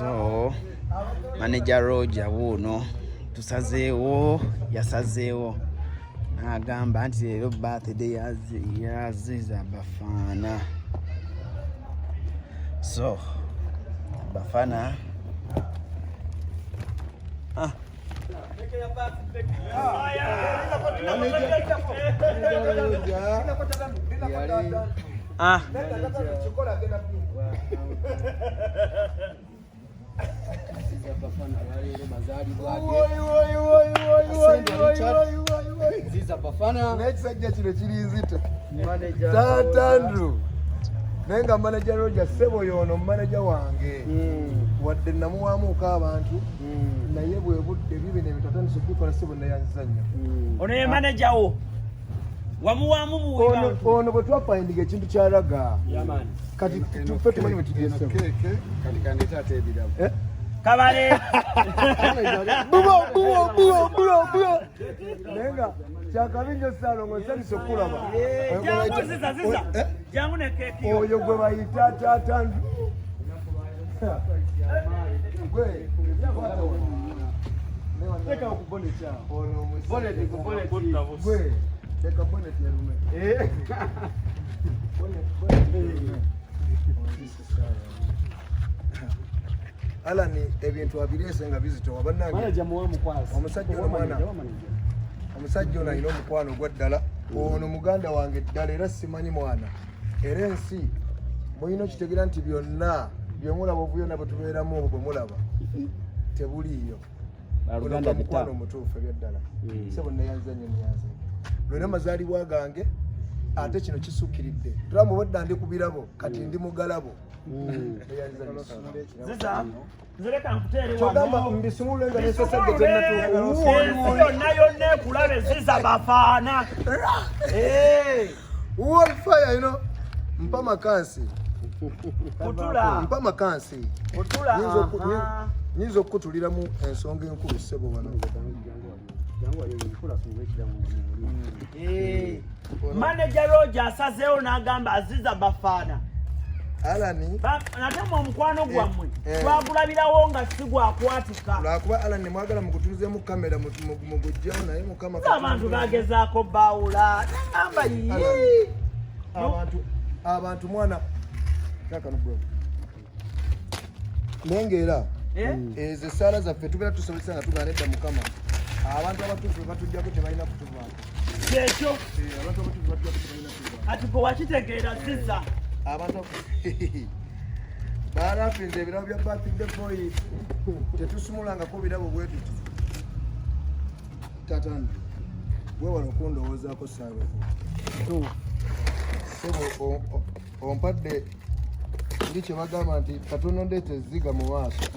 So manager Roger wuno tusazeewo yasazeewo agamba nti leero birthday ya Ziza Bafana. So Bafana Ziza Bafana nekisajja kino kirinzita tatandru nenga manager Roger sebo yono manager wange wadde namuwamuuko abantu naye bwe budde bibine bitatandise kukola sebo nayanzanya ono ye manager wo wamuwamu buwe ono bwe twafindinga ekintu kyalaga kati tufe tumanyi bwe tugiye sebo kati kaneta atebirabo kabale bubo nenga kyakabinjo salongo saliso kulaba jangu ne keki oyo gwe bayita tatandu gwe teka okuboneka ono boneti gwe teka boneti yarume Alani ebintu abirese nga bizito wabanange manager muwamu kwasa omusajja ono mwana omusajja ono alina omukwano gwaddala ono muganda wange ddala era simanyi mwana era ensi mulina okitegeera nti byonna byemulaba obubyonna bwe tubeeramu obwo bwe mulaba tebuliiyo omukwano omutuufu ebyaddala sebo neyanzanye neyanze lwena amazaalibwa gange ate kino kisuukiridde tulamu bwedda ndi ku birabo kati ndi mugalabo Ziza nzireka nkutere wano mbisumulenga nesasajja tennatuuka yonna kulabe Ziza Bafana wallfire ino mpa makansi kutula mpa makansi kutula nyinza okukutuliramu ensonga enkulu ssebo wano manager Roger asazeewo n'agamba Ziza Bafana Alani natema omukwano gwammwe twagulabirawo nga si gwakwatika lwakuba Alani mwagala mukutuuzemu kamera mugujja naye mukama abantu bagezaako baawula nagamba abantu mwana kakano bro nengeera ezo essaala zaffe tubeera tusobozesa nga tugaana edda mukama abantu abatuufu batujjako tebalina kutuvaako kyekyo abantu abatuufu batujjako tebalina kutuvaako ati gwe wakitegeera Ziza abantu baalafinze ebirabo bya birthday boy tetusumulangako birabo bwe tuti tatandi wewala okundowoozaako saawe sebo ompadde ndi kye bagamba nti katono ndeeta eziga mu maaso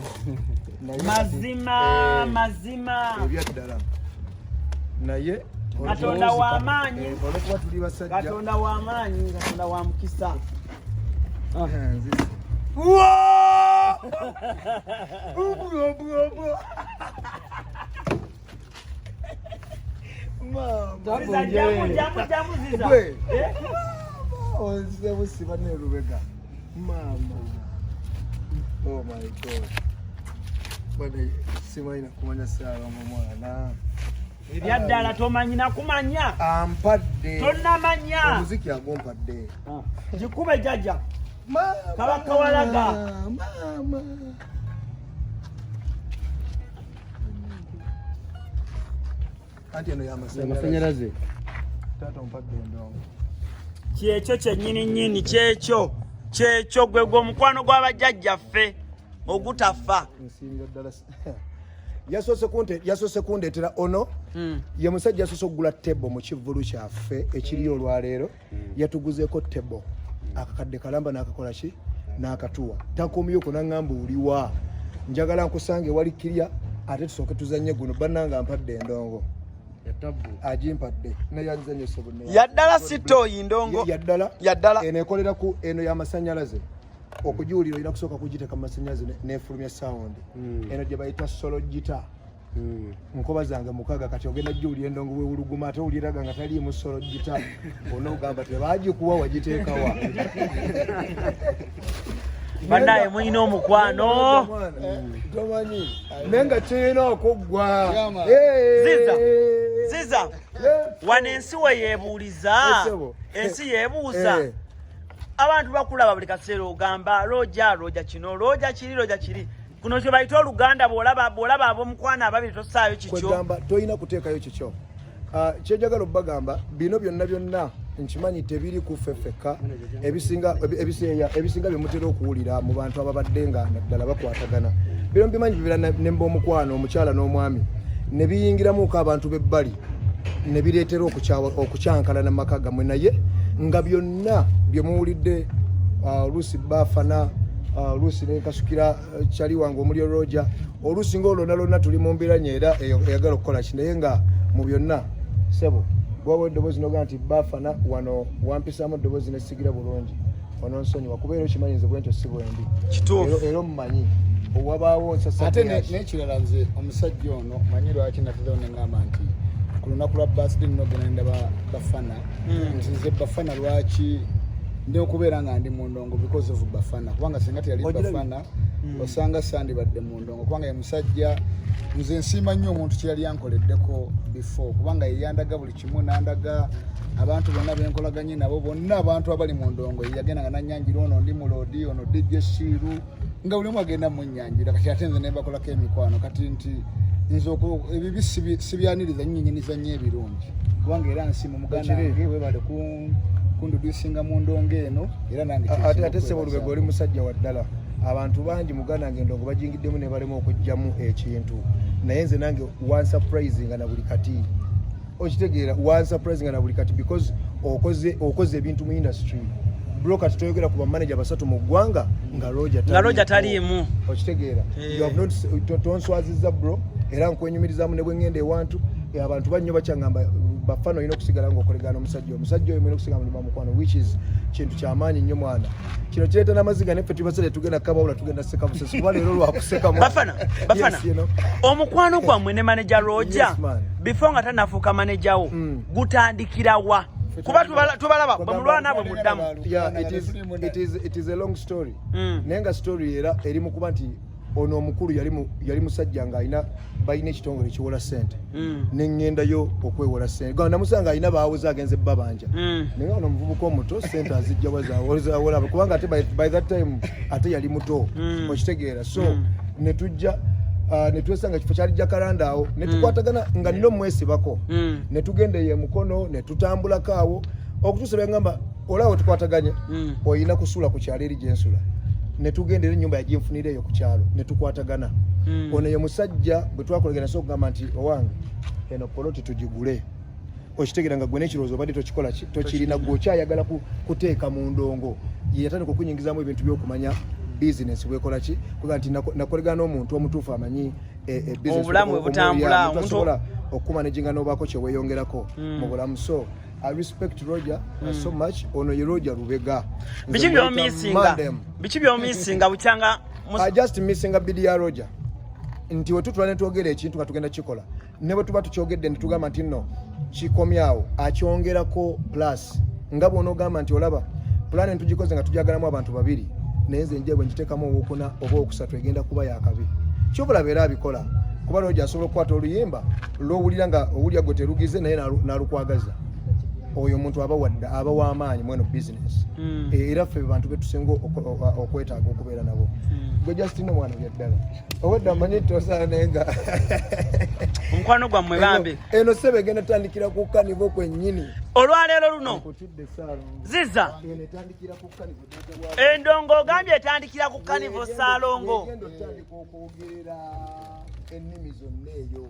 mazima ebyaddala naye Katonda w'amaanyi olwokuba tuli basajja Katonda w'amaanyi Katonda wa mukisa onzebusiba nerubega mama oh my god bane simaina kumanya sawa mwana ebyaddala tomanyi nakumanya ampadde tonnamanya omuziki agompadde gikube jjajja kabaka walaga mama anti eno yamasanyalaze tata ompadde endongo kyekyo kyennyini kyekyo gwe omukwano gw'abajjajjaffe ogutafa nsinga ddala yasoose kundeetera ono ye musajja yasoose okugula tebo mu kivulu kyaffe ekiri olwaleero yatuguzeeko tebo akakadde kalamba n'akakola ki n'akatuwa takomyeko naŋŋamba oliwa njagala nkusange wali kirya ate tusooke tuzanye guno bannanga mpadde endongo agimpadde nayanzanye sobone yaddala sitoyi ndongo yaddala eno ekolera ku eno y'amasannyalaze okujiwulira olina kusooka kugiteeka mu masannyalaze n'efulumya sound eno gye bayita solo gita nkoba zange mukaga kati ogenda jiwulira endongo bwewuluguma ate owuliraga nga taliimu solo gita onoogamba tebagikuwa wagiteekawa Banaye mwino Omukwano. Tomanyi. Nenga kirina okuggwa. Ziza. Wanensi we yebuuliza. Ensi yebuuza. Abantu bakulaba buli kaseera ogamba roja kino roja kiri. Kuno kye bayita Oluganda bw'olaba ab'Omukwano ababiri tosaayo kikyo. Kwegamba toyina kuteekayo kikyo. Kyejagala obbagamba bino byonna nkimanyi tebiri kufeffeka ebisinga byemutera okuwulira mu bantu ababadde nga naddala bakwatagana. Bino mbimanyi bibira ne Omukwano omukyala n'omwami ne biyingiramuko abantu b'ebbali ne bireetera okukyankalana mu maka gammwe naye nga byonna bye muwulidde oluusi Bafana oluusi ne Kasukira kyali wange omuli Roja oluusi ng'olwonna tuli mu mbeera nyeera eyagala okukola ki naye nga mu byonna sebo bw'oba eddoboozi n'ogamba nti Bafana wano wampisaamu eddoboozi nesigira bulungi wano nsonyiwa kubeera okimanyi nze bwentyo si bwendi era omumanyi owabaawo nsasa ate n'ekirala nze omusajja ono manyi lwaki natera neŋŋamba nti ku lunaku lwa birthday nogenda ndaba Bafana nti nze Bafana lwaki ndi okubeera nga ndi mu ndongo because of Bafana kubanga singa teyali Bafana osanga sandibadde mu ndongo kubanga ye musajja nze nsiima nnyo omuntu kye yali yankoleddeko before kubanga yeyandaga buli kimu nandaga abantu bonna benkolaganye nabo bonna abantu abali mu ndongo yagenda nga nanyanjira ono ndi mulodi ono DJ Shiru nga buli omu agenda mu nyanjira kati ate nze nebakolako emikwano kati nti nze ebibi sibyaniriza nnyinnyiniza nnyo ebirungi kubanga era nsiima muganda wange webale kundudusinga mu ndongo eno era nange ate sebo Lubega oli musajja wa ddala abantu bangi muganda wange endongo bagingiddemu ne balema okujjamu ekintu naye nze nange one surprising na buli kati okitegeera one surprising na buli kati because okoze ebintu mu industry broker tutoyogera ku bamanager basatu mu ggwanga nga Roja taliimu okitegeera you have not tonswaziza bro era nkwenyumirizamu ne bwe ngende ewantu abantu bannyo bakyangamba Bafana olina okusigala ng'okolegana omusajja oyo mulina okusigala mu Omukwano which is kintu kyamaanyi nnyo mwana kino kireeta n'amaziga neffe tubasale tugenda kabawula tugenda seka busesi kuba leero lwakuseka Bafana Omukwano gwammwe ne manager Roja before nga tanafuuka manager wo gutandikira wa kuba tubalaba bwe mulwana bwe muddamu it is a long story naye nga story era eri mu kuba nti ono omukulu yali musajja nga balina ekitongole kiwola ssente neŋŋendayo okwewola ssente gwa namusanga alina baawuza agenze babanja naye ono omuvubuka omuto ssente azijja wazawola kubanga ate by that time ate yali muto okitegeera so netujja netwesanga kifo kyali jakaranda awo netukwatagana nga nino mwesibako netugenda ye mukono netutambulako awo okutuusa byangamba olaawo tukwataganye oyina kusuula ku kyalo eri gyensula netugendera ennyumba yagyenfunira eyo ku kyalo netukwatagana ono ye musajja bwe twakolagana so okugamba nti owange eno poloti tugigule okitegeera nga gwe n'ekirowoozo obadde tokikola tokirina gwe okyayagala kuteeka mu ndongo yeyatandika okunyingizamu ebintu by'okumanya bizinesi bwekola ki kuga nti nakolegana n'omuntu omutuufu amanyi obulamu bwe butambula osobola okumanejinga n'obaako kye weeyongerako mu bulamu so I respect Roja so much ono ye Roja Lubega biki by'omisinga bukyanga I just missing a bidi ya Roja nti wetutula netwogera ekintu nga tugenda kikola ne bwe tuba tukyogedde netugamba nti nno kikomyawo akyongerako plus nga bw'onoogamba nti olaba pulaani ntugikoze nga tujagalamu abantu babiri naye nze nje bwe ngiteekamu owokuna oba owokusatu egenda kuba yakabi kyobulaba era abikola kuba Roja asobola okukwata oluyimba lw'owulira nga owulya gwe terugize naye n'alukwagaza oyo omuntu aba w'amaanyi mweno business era ffe bantu betusinga okwetaaga okubeera nabo gwe Justin omwana byaddala obwedda manyi tosaala naye nga omukwano gwammwe bambi eno ssebe egenda tandikira ku kanivo kwennyini olwaleero luno Ziza endongo ogambye etandikira ku kanivo Saalongo ennimi zonna eyo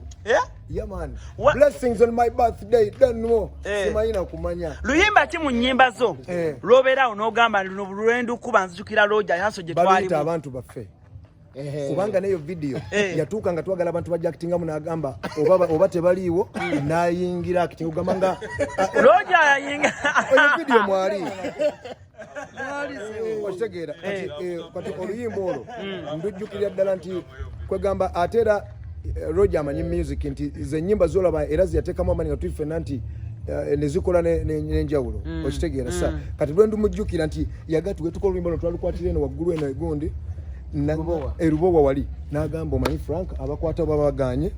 yeah man blessings on my birthday don't know simayina kumanya luyimba ki mu nnyimba zo lwobeerawo n'ogamba luno lwendu kuba nzijukira Roja yaso gye twalimu abantu baffe kubanga neyo video yatuuka nga twagala abantu bajja akitingamu n'agamba oba tebaliiwo n'ayingira akitinga ogamba nga Roja yayinga oyo video mwali okitegeera kati oluyimba olwo ndujjukirira ddala nti kwegamba ate era Roja amanyi music nti ze nnyimba zolaba era ziyateekamu amaanyi nga tuyifena nti nezikola n'enjawulo okitegeera sa kati lwe ndimujjukira nti yagatuwe tukola oluyimba lwo twalukwatira eno waggulu eno egundi erubowa wali n'agamba omanyi Frank abakwata babaganye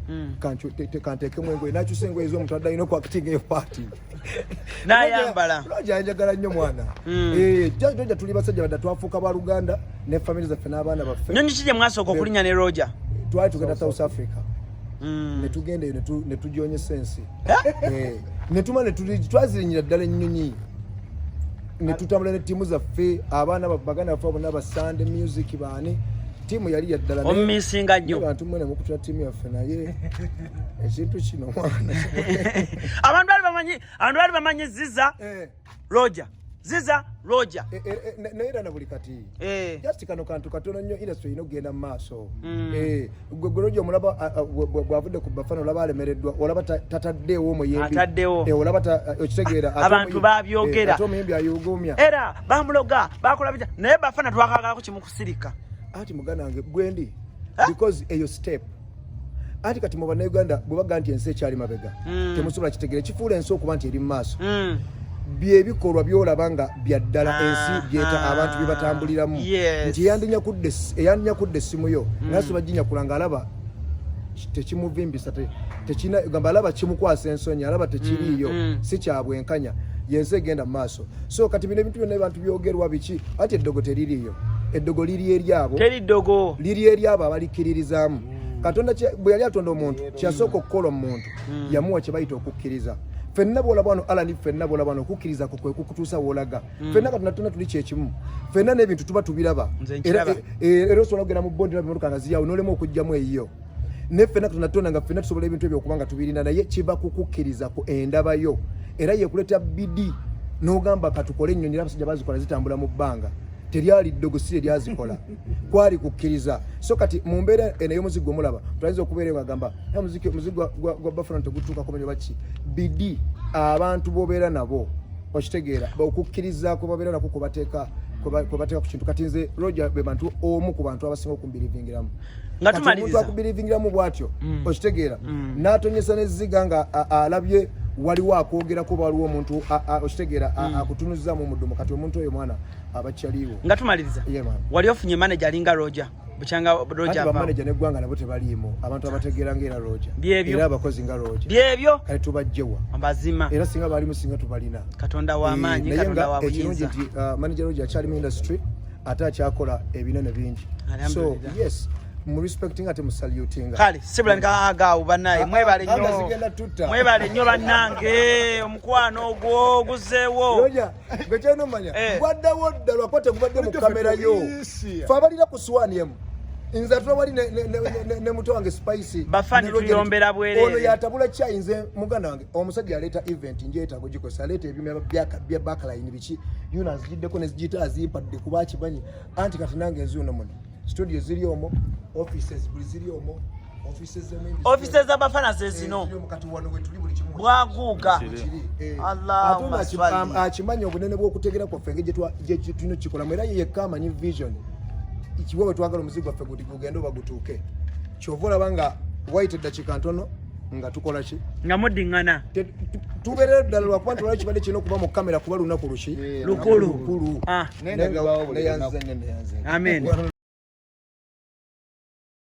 kanteekemu engoye n'akyusa engoye ez'omuntu addalina okuakitinga eyo paati n'ayambala Roja njagala nnyo mwana Roja tuli basajja badda twafuuka ba Luganda ne family zaffe n'abaana baffe nyonyi ki gye mwasooka okulinnya ne Roja twali tugenda South Africa netugenda eyo netujonyesa ensi netuma twazirinyira ddala ennyonyi netutambula ne ttiimu zaffe abaana baganda baffe bonna ba Sunday music baani ttiimu yali yaddala omumisinga nnyo abantu mwene mukutula ttiimu yaffe naye ekintu kino mwana abantu bali bamanyi Ziza Ziza Roja naera na buli kati just kano kantu katono nnyo industry ino genda mu maaso gwe Roja omulaba bwavudde ku Bafana olaba alemereddwa olaba tataddeewo omuyimbi olaba okitegeera abantu babyogera ate omuyimbi ayogomya era bamuloga bakola bijja naye Bafana twakagalako kimu kusirika ati muganda wange gwendi because eyo step ati kati mu bannayuganda bwe baga nti ensi ekyali mabega temusobola kitegeera kifuula ensi okuba nti eri mu maaso byebikolwa byolaba nga byaddala ensi byeta abantu bye batambuliramu nti eyandinya kudde essimu yo naso baginya kulanga alaba tekimuvimbisa tekina gamba alaba kimukwasa ensonyi alaba tekiriiyo si kyabwenkanya yensi egenda mu maaso so kati bino ebintu byonna abantu byogerwa biki ati eddogo teririiyo eddogo liri eryabo liri eryabo abalikkiririzaamu Katonda bwe yali atonda omuntu kyasooka okukola omuntu yamuwa kye bayita okukkiriza fenna bwolaba wano alani fenna bwolaba wano okukkiriza kwe kukutuusa woolaga fenna katonda tuli kyekimu fenna n'ebintu tuba tubiraba era osobola okugenda mu bondi n'abimotoka nga ziyaawo n'olema okugyamu eyiyo ne fenna katonda nga fenna tusobola ebintu ebyo okuba nga tubirinda naye kiba kukukkiriza ku endabayo era yeekuleeta bidi n'ogamba katukole ennyonyi era abasajja bazikola zitambula mu bbanga teryali ddogo si eryazikola kwali kukkiriza so kati mu mbeera enayo muzigo omulaba tuyinza okubeera ng'agamba muzigo gwa Bafana tegutuuka kumenya baki bidi abantu bobeera nabo okitegeera okukkiriza kwe babeera nako kubateeka ku kintu kati nze Roja be bantu omu ku bantu abasinga okumbirivingiramu nga tumaliriza okubirivingiramu bwatyo okitegeera n'atonyesa n'ezziga nga alabye waliwo akwogerako waliwo omuntu okitegeera akutunuzzaamu omuddumu kati omuntu oyo mwana abakyaliwo nga tumaliriza wali ofunye manager alinga Roja bukyanga Roja ba manager n'eggwanga nabo tebaliimu abantu abategeera ng'era Roja era abakozi nga Roja byebyo kale tubajjewa ambazima era singa balimu singa tubalina Katonda w'amaanyi Katonda wa buyinza nti manager Roja akyali mu industry ate akyakola ebinene bingi so yes mu respecting ate mu saluting kale sibulanga agaawo banaye mwebale nnyo bannange omukwano ogwo guzeewo Roja gwe kyano manya gwaddawo ddala akwate gubadde mu kamera yo fa abalira ku swaani emu nze twali ne muto wange Spicy Bafana tuyombera bwerere ono yatabula chai nze muganda wange omusajja aleta event njeeta kugikosa aleta ebyuma bya backline biki yuna zijiddeko ne zijita azipadde kuba kibanyi anti kati nange nzi uno muno studio ziri omo offices ziri omo offices za Bafana zezino kati wano we tuli buli kimu bwaguuga Allahumma salli akimanya obunene bw'okutegera kwaffe gye tulina kikolamu era yekka amanyi vision ikiwewe twagala omuzigo waffe gugenda oba gutuuke kyova olaba nga wayita eddakiika ntono nga tukola ki nga muddiŋŋana tubeerera ddala lwakuba nti olwali kibadde kirina okuba mu kamera kuba lunaku luki lukulu neyanze amen